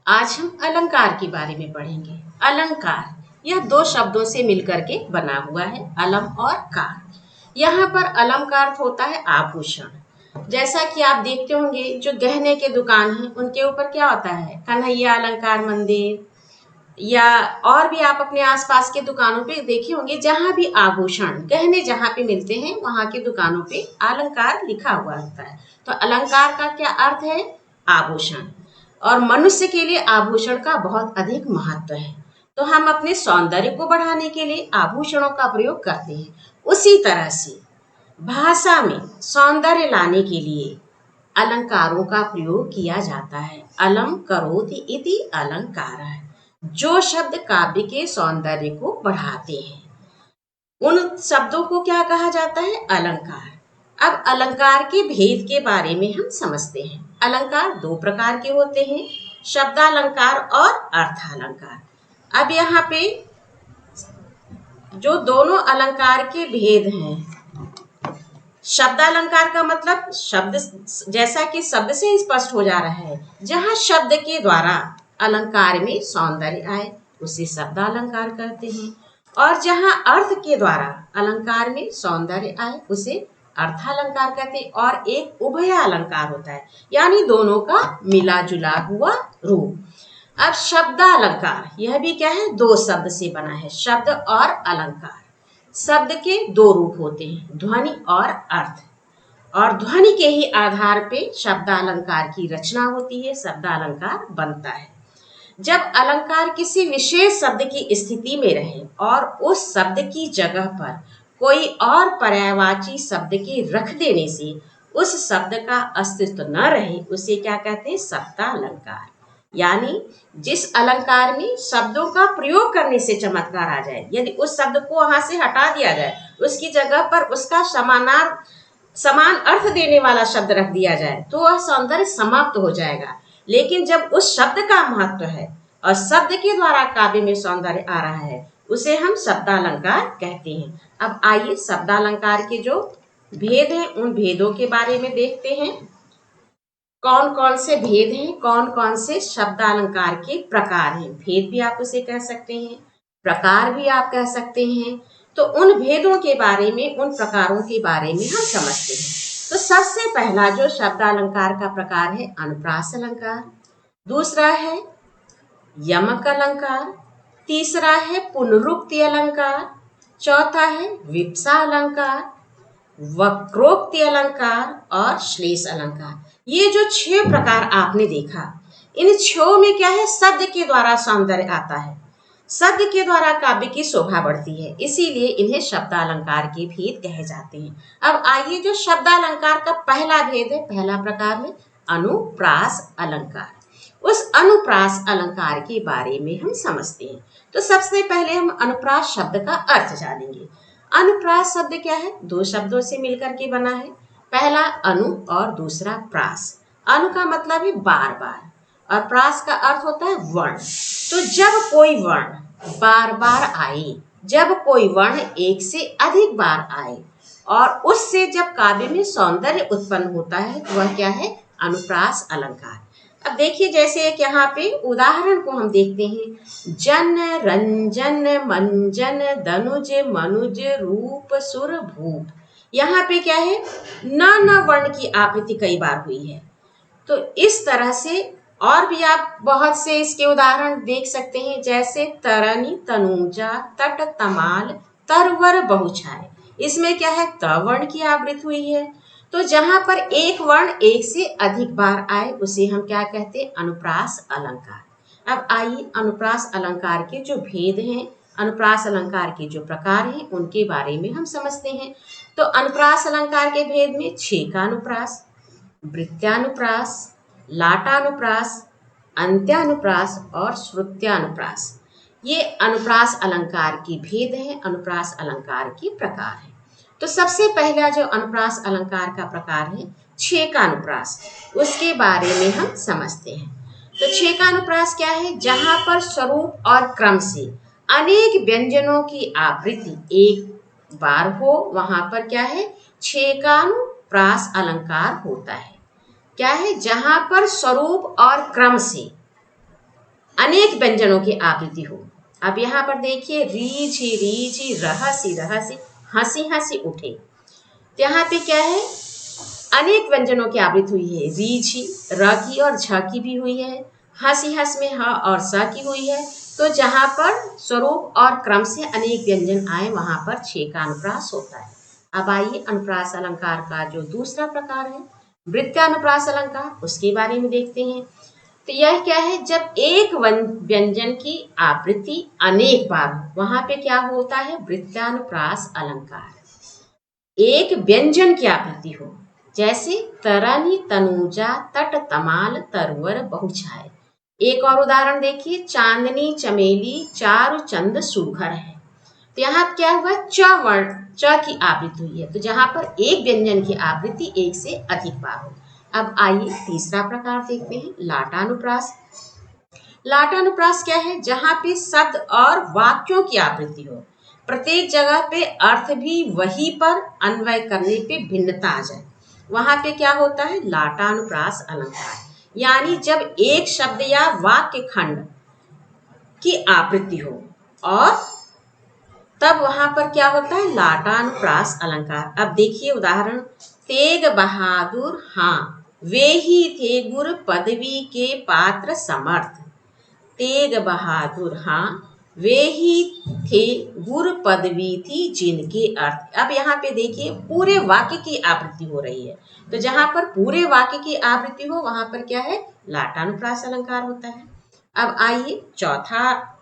आज हम अलंकार के बारे में पढ़ेंगे। अलंकार यह दो शब्दों से मिलकर के बना हुआ है, अलम और कार। यहाँ पर अलम का अर्थ होता है आभूषण। जैसा कि आप देखते होंगे जो गहने के दुकान है उनके ऊपर क्या होता है, कन्हैया अलंकार मंदिर, या और भी आप अपने आसपास के दुकानों पे देखे होंगे जहां भी आभूषण गहने जहां पे मिलते हैं वहां के दुकानों पे अलंकार लिखा हुआ होता है। तो अलंकार का क्या अर्थ है, आभूषण। और मनुष्य के लिए आभूषण का बहुत अधिक महत्व है। तो हम अपने सौंदर्य को बढ़ाने के लिए आभूषणों का प्रयोग करते हैं। उसी तरह से भाषा में सौंदर्य लाने के लिए अलंकारों का प्रयोग किया जाता है। अलम करोति इति अलंकारः, जो शब्द काव्य के सौंदर्य को बढ़ाते हैं उन शब्दों को क्या कहा जाता है, अलंकार। अब अलंकार के भेद के बारे में हम समझते हैं। अलंकार दो प्रकार के होते हैं, शब्दालंकार और अर्थालंकार। अब यहाँ पे जो दोनों अलंकार के भेद हैं, शब्दालंकार का मतलब शब्द, जैसा कि शब्द से स्पष्ट हो जा रहा है, जहां शब्द के द्वारा अलंकार में सौंदर्य आए उसे शब्दालंकार कहते हैं, और जहां अर्थ के द्वारा अलंकार में सौंदर्य आए उसे अर्थालंकार कहते हैं। और एक उभय अलंकार होता है, यानी दोनों का मिला जुला हुआ रूप। अब शब्दालंकार यह भी क्या है, दो शब्द से बना है, शब्द और अलंकार। शब्द के दो रूप होते हैं, ध्वनि और अर्थ, और ध्वनि के ही आधार पे शब्दालंकार की रचना होती है, शब्दालंकार बनता है। जब अलंकार किसी विशेष शब्द की स्थिति में रहे और उस शब्द की जगह पर कोई और पर्यायवाची शब्द के रख देने से उस शब्द का अस्तित्व न रहे, उसे क्या कहते हैं, शब्दालंकार। यानी जिस अलंकार में शब्दों का प्रयोग करने से चमत्कार आ जाए, यदि उस शब्द को वहां से हटा दिया जाए, उसकी जगह पर उसका समान अर्थ देने वाला शब्द रख दिया जाए, तो वह सौंदर्य समाप्त हो जाएगा। लेकिन जब उस शब्द का महत्व है और शब्द के द्वारा काव्य में सौंदर्य आ रहा है, उसे हम शब्दालंकार कहते हैं। अब आइए शब्दालंकार के जो भेद हैं उन भेदों के बारे में देखते हैं। कौन कौन से भेद हैं, कौन कौन से शब्दालंकार के प्रकार हैं। भेद भी आप उसे कह सकते हैं, प्रकार भी आप कह सकते हैं। तो उन भेदों के बारे में, उन प्रकारों के बारे में हम समझते हैं। तो सबसे पहला जो शब्दालंकार का प्रकार है, अनुप्रास अलंकार। दूसरा है यमक अलंकार। तीसरा है पुनरुक्ति अलंकार। चौथा है विप्सा अलंकार, वक्रोक्ति अलंकार और श्लेष अलंकार। ये जो 6 प्रकार आपने देखा, इन 6 में क्या है, शब्द के द्वारा सौंदर्य आता है, शब्द के द्वारा काव्य की शोभा बढ़ती है, इसीलिए इन्हें शब्दालंकार के भेद कहे जाते हैं। अब आइए जो शब्दालंकार का पहला भेद है, पहला प्रकार है अनुप्रास अलंकार। उस अनुप्रास अलंकार के बारे में हम समझते हैं। तो सबसे पहले हम अनुप्रास शब्द का अर्थ जानेंगे। अनुप्रास शब्द क्या है, दो शब्दों से मिलकर के बना है, पहला अनु और दूसरा प्रास। अनु का मतलब है बार बार और प्रास का अर्थ होता है वर्ण। तो जब कोई वर्ण बार बार आए, जब कोई वर्ण एक से अधिक बार आए और उससे जब काव्य में सौंदर्य उत्पन्न होता है, तो वह क्या है, अनुप्रास अलंकार। अब देखिए, जैसे एक यहाँ पे उदाहरण को हम देखते हैं, जन रंजन मंजन दनुज मनुज रूप सुर भूप। यहाँ पे क्या है, न वर्ण की आवृत्ति कई बार हुई है। तो इस तरह से और भी आप बहुत से इसके उदाहरण देख सकते हैं, जैसे तरनी तनुजा तट तमाल तरवर बहुछाय। इसमें क्या है, त वर्ण की आवृत्ति हुई है। तो जहां पर एक वर्ण एक से अधिक बार आए उसे हम क्या कहते हैं, अनुप्रास अलंकार। अब आइए अनुप्रास अलंकार के जो भेद हैं, अनुप्रास अलंकार के जो प्रकार हैं, उनके बारे में हम समझते हैं। तो अनुप्रास अलंकार के भेद में 6 का अनुप्रास, वृत्त्यानुप्रास, लाटानुप्रास, अंत्यानुप्रास और श्रुत्यानुप्रास, ये अनुप्रास अलंकार के भेद हैं, अनुप्रास अलंकार के प्रकार हैं। तो सबसे पहला जो अनुप्रास अलंकार का प्रकार है, 6 का अनुप्रास, उसके बारे में हम समझते हैं। तो 6 का अनुप्रास क्या है, जहां पर स्वरूप और क्रम से अनेक व्यंजनों की आवृत्ति एक बार हो, वहां पर क्या है, 6 का अनुप्रास अलंकार होता है। क्या है, जहां पर स्वरूप और क्रम से अनेक व्यंजनों की आवृत्ति हो। अब यहाँ पर देखिए रीझी रहसी हंसी हंसी उठे। तो यहाँ पे क्या है, अनेक व्यंजनों की आवृत्ति हुई है। रीझी र की और झ की भी हुई है, हंसी हंस में ह और स की हुई है। तो जहाँ पर स्वरूप और क्रम से अनेक व्यंजन आए वहां पर छे का अनुप्रास होता है। अब आइए अनुप्रास अलंकार का जो दूसरा प्रकार है वृत्तानुप्रास अलंकार, उसके बारे में देखते हैं। तो यह क्या है, जब एक व्यंजन की आवृत्ति अनेक बार हो वहां पे क्या होता है, वृत्तानुप्रास अलंकार। एक व्यंजन की आवृत्ति हो, जैसे तरनी तनुजा तट तमाल तरवर बहुछाए। एक और उदाहरण देखिए, चांदनी चमेली चारु चंद सुघर है। तो यहाँ क्या हुआ, च वर्ण च की आवृत्ति हुई है। तो जहां पर एक व्यंजन की आवृत्ति एक से अधिक बार हो। अब आइए तीसरा प्रकार देखते हैं, लाटानुप्रास। लाटानुप्रास क्या है, जहां पे शब्द और वाक्यों की आवृत्ति हो, प्रत्येक जगह पे अर्थ भी वही पर अन्वय करने पे भिन्नता आ जाए, वहां पे क्या होता है, लाटानुप्रास अलंकार। यानी जब एक शब्द या वाक्य खंड की आवृत्ति हो और तब वहां पर क्या होता है, लाटानुप्रास अलंकार। अब देखिए उदाहरण, तेग बहादुर हाँ वे ही थे गुर पदवी के पात्र समर्थ। तेग बहादुर हाँ वे ही थे गुर पदवी थी जिनके अर्थ। अब यहाँ पे देखिए पूरे वाक्य की आवृत्ति हो रही है। तो जहां पर पूरे वाक्य की आवृत्ति हो वहां पर क्या है, लाटानुप्रास अलंकार होता है। अब आइए चौथा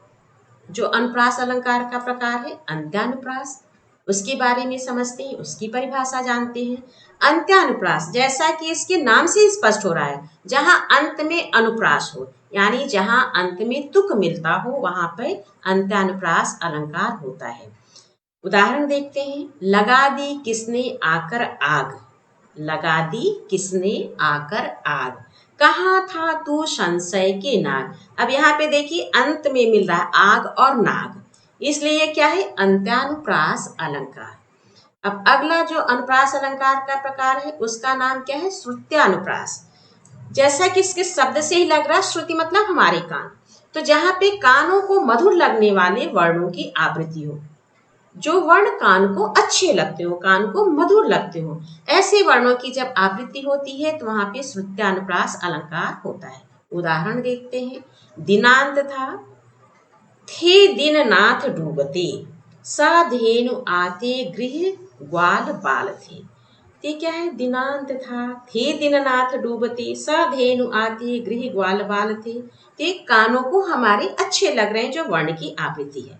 जो अनुप्रास अलंकार का प्रकार है, अंत्यानुप्रास, उसके बारे में समझते हैं, उसकी परिभाषा जानते हैं। अंत्यानुप्रास, जैसा कि इसके नाम से स्पष्ट हो रहा है, जहां अंत में अनुप्रास हो, यानी जहां अंत में तुक मिलता हो वहां पर अंत्यानुप्रास अलंकार होता है। उदाहरण देखते हैं, लगा दी किसने आकर आग, लगा दी किसने आकर आग, कहाँ था तू संशय के नाग। अब यहाँ पे देखिए अंत में मिल रहा है आग और नाग, इसलिए ये क्या है, अंत्यानुप्रास अलंकार। अब अगला जो अनुप्रास अलंकार का प्रकार है उसका नाम क्या है, श्रुत्यानुप्रास। जैसा कि इसके शब्द से ही लग रहा है, श्रुति मतलब हमारे कान, तो जहां पे कानों को मधुर लगने वाले वर्णों की आवृत्ति हो, जो वर्ण कान को अच्छे लगते हो, कान को मधुर लगते हो, ऐसे वर्णों की जब आवृत्ति होती है तो वहां पे श्रुत्यानुप्रास अलंकार होता है। उदाहरण देखते हैं, दिनांत था थे दिन नाथ डूबते, साधेनु आते गृह ग्वाल बाल थे। ते क्या है, दिनांत था थे दीननाथ डूबते साधेनु आते गृह ग्वाल बाल थे। ते कानों को हमारे अच्छे लग रहे हैं जो वर्ण की आवृत्ति है।